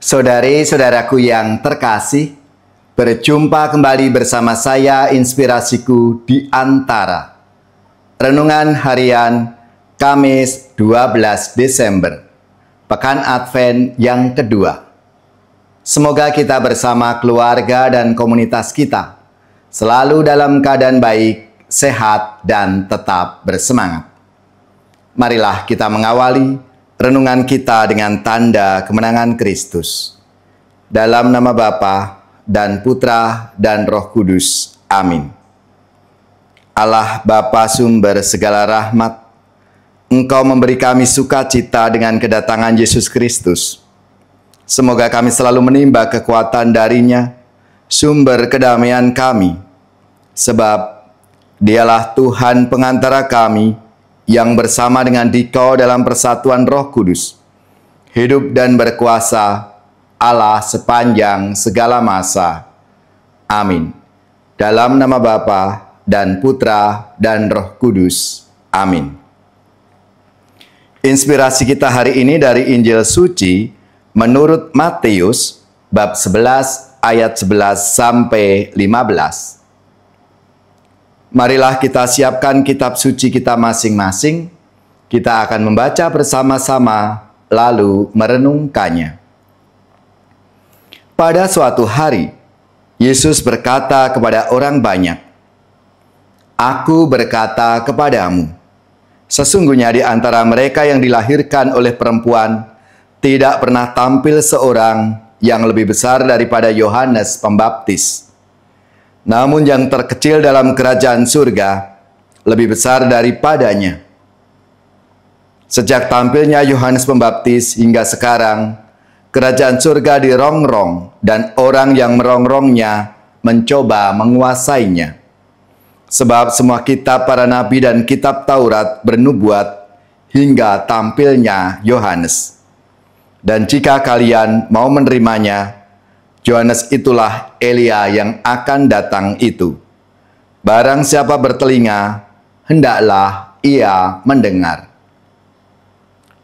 Saudari-saudaraku yang terkasih, berjumpa kembali bersama saya Inspirasiku di Antara. Renungan harian Kamis 12 Desember, Pekan Advent yang kedua. Semoga kita bersama keluarga dan komunitas kita selalu dalam keadaan baik, sehat, dan tetap bersemangat. Marilah kita mengawali renungan kita dengan tanda kemenangan Kristus. Dalam nama Bapa dan Putra dan Roh Kudus. Amin. Allah Bapa sumber segala rahmat, Engkau memberi kami sukacita dengan kedatangan Yesus Kristus. Semoga kami selalu menimba kekuatan darinya, sumber kedamaian kami. Sebab Dialah Tuhan pengantara kami, yang bersama dengan Dikau dalam persatuan Roh Kudus, hidup dan berkuasa Allah sepanjang segala masa. Amin. Dalam nama Bapa dan Putra dan Roh Kudus. Amin. Inspirasi kita hari ini dari Injil Suci menurut Matius bab 11 ayat 11 sampai 15. Marilah kita siapkan kitab suci kita masing-masing. Kita akan membaca bersama-sama, lalu merenungkannya. Pada suatu hari, Yesus berkata kepada orang banyak, "Aku berkata kepadamu, sesungguhnya di antara mereka yang dilahirkan oleh perempuan, tidak pernah tampil seorang yang lebih besar daripada Yohanes Pembaptis. Namun yang terkecil dalam kerajaan surga lebih besar daripadanya. Sejak tampilnya Yohanes Pembaptis hingga sekarang, kerajaan surga dirongrong dan orang yang merongrongnya mencoba menguasainya. Sebab semua kitab para nabi dan kitab Taurat bernubuat hingga tampilnya Yohanes. Dan jika kalian mau menerimanya, Yohanes itulah Elia yang akan datang itu. Barang siapa bertelinga, hendaklah ia mendengar."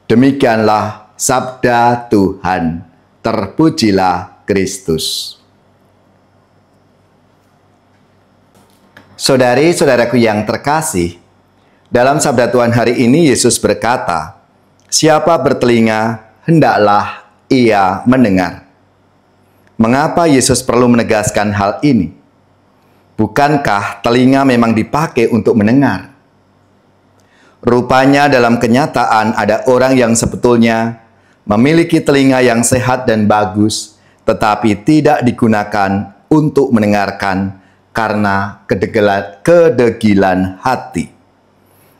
Demikianlah sabda Tuhan. Terpujilah Kristus. Saudari-saudaraku yang terkasih, dalam sabda Tuhan hari ini Yesus berkata, "Siapa bertelinga, hendaklah ia mendengar." Mengapa Yesus perlu menegaskan hal ini? Bukankah telinga memang dipakai untuk mendengar? Rupanya dalam kenyataan ada orang yang sebetulnya memiliki telinga yang sehat dan bagus, tetapi tidak digunakan untuk mendengarkan karena kedegilan hati.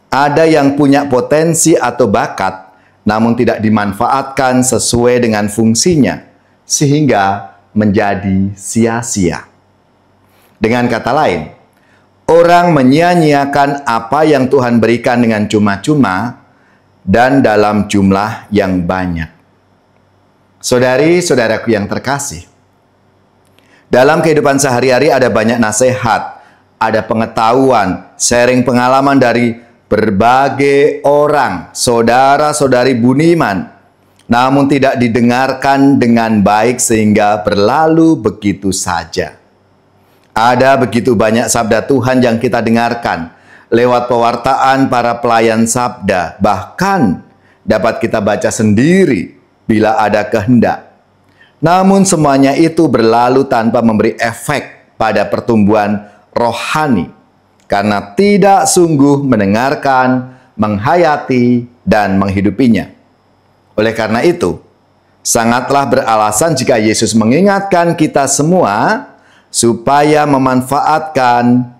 Ada yang punya potensi atau bakat, namun tidak dimanfaatkan sesuai dengan fungsinya, sehingga menjadi sia-sia. Dengan kata lain, orang menyia-nyiakan apa yang Tuhan berikan dengan cuma-cuma dan dalam jumlah yang banyak. Saudari-saudaraku yang terkasih, dalam kehidupan sehari-hari ada banyak nasihat, ada pengetahuan, sharing pengalaman dari berbagai orang, saudara-saudari budiman, namun tidak didengarkan dengan baik sehingga berlalu begitu saja. Ada begitu banyak sabda Tuhan yang kita dengarkan lewat pewartaan para pelayan sabda, bahkan dapat kita baca sendiri bila ada kehendak. Namun semuanya itu berlalu tanpa memberi efek pada pertumbuhan rohani, karena tidak sungguh mendengarkan, menghayati, dan menghidupinya. Oleh karena itu, sangatlah beralasan jika Yesus mengingatkan kita semua supaya memanfaatkan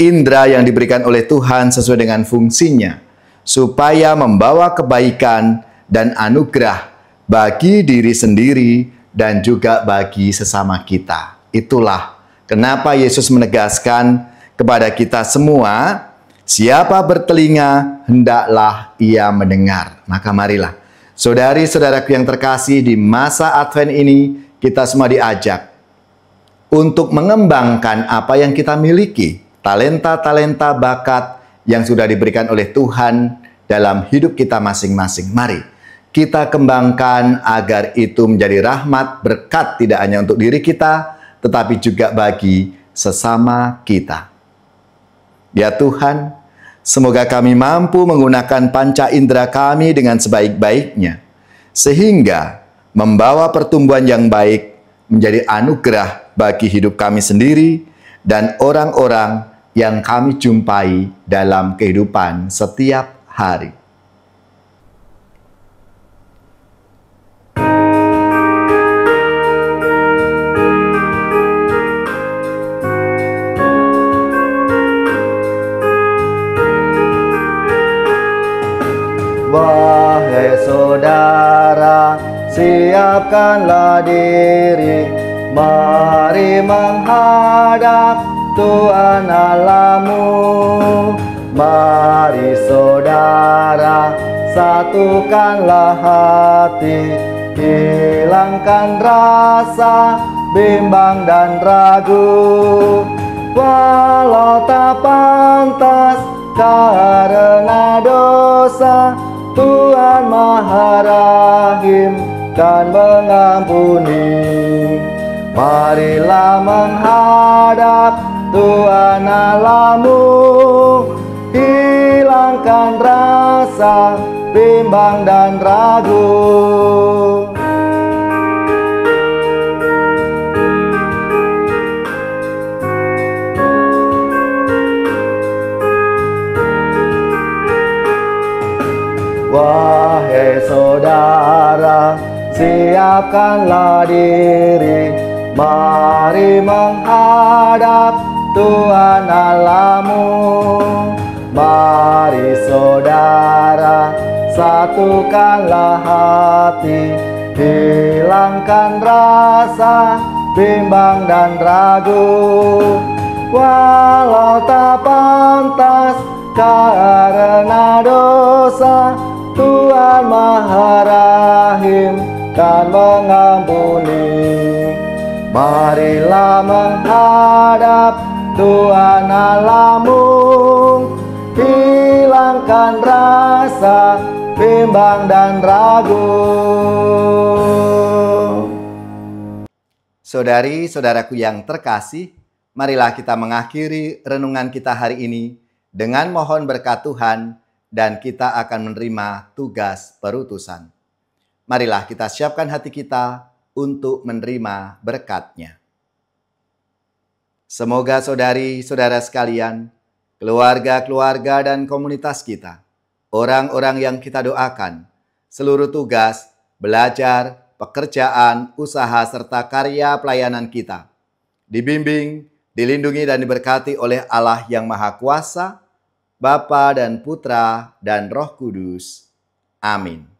indera yang diberikan oleh Tuhan sesuai dengan fungsinya, supaya membawa kebaikan dan anugerah bagi diri sendiri dan juga bagi sesama kita. Itulah kenapa Yesus menegaskan kepada kita semua, siapa bertelinga, hendaklah ia mendengar. Maka marilah, saudari-saudaraku yang terkasih, di masa Advent ini kita semua diajak untuk mengembangkan apa yang kita miliki, talenta-talenta bakat yang sudah diberikan oleh Tuhan dalam hidup kita masing-masing. Mari kita kembangkan agar itu menjadi rahmat berkat tidak hanya untuk diri kita, tetapi juga bagi sesama kita. Ya Tuhan, semoga kami mampu menggunakan panca indera kami dengan sebaik-baiknya, sehingga membawa pertumbuhan yang baik menjadi anugerah bagi hidup kami sendiri dan orang-orang yang kami jumpai dalam kehidupan setiap hari. Wahai saudara, siapkanlah diri, mari menghadap Tuhan Allahmu. Mari saudara, satukanlah hati, hilangkan rasa bimbang dan ragu. Walau tak pantas karena dosa, Tuhan Maha Rahim dan mengampuni. Marilah menghadap Tuhan Allahmu, hilangkan rasa bimbang dan ragu. Wahai saudara, siapkanlah diri, mari menghadap Tuhan Allahmu. Mari saudara, satukanlah hati, hilangkan rasa bimbang dan ragu. Walau tak pantas karena dosa, Tuhan Maha Rahim dan mengampuni. Marilah menghadap Tuhan Allahmu, hilangkan rasa bimbang dan ragu. Saudari-saudaraku yang terkasih, marilah kita mengakhiri renungan kita hari ini dengan mohon berkat Tuhan, dan kita akan menerima tugas perutusan. Marilah kita siapkan hati kita untuk menerima berkat-Nya. Semoga saudari-saudara sekalian, keluarga-keluarga dan komunitas kita, orang-orang yang kita doakan, seluruh tugas, belajar, pekerjaan, usaha, serta karya pelayanan kita, dibimbing, dilindungi dan diberkati oleh Allah yang Maha Kuasa, Bapa dan Putra dan Roh Kudus. Amin.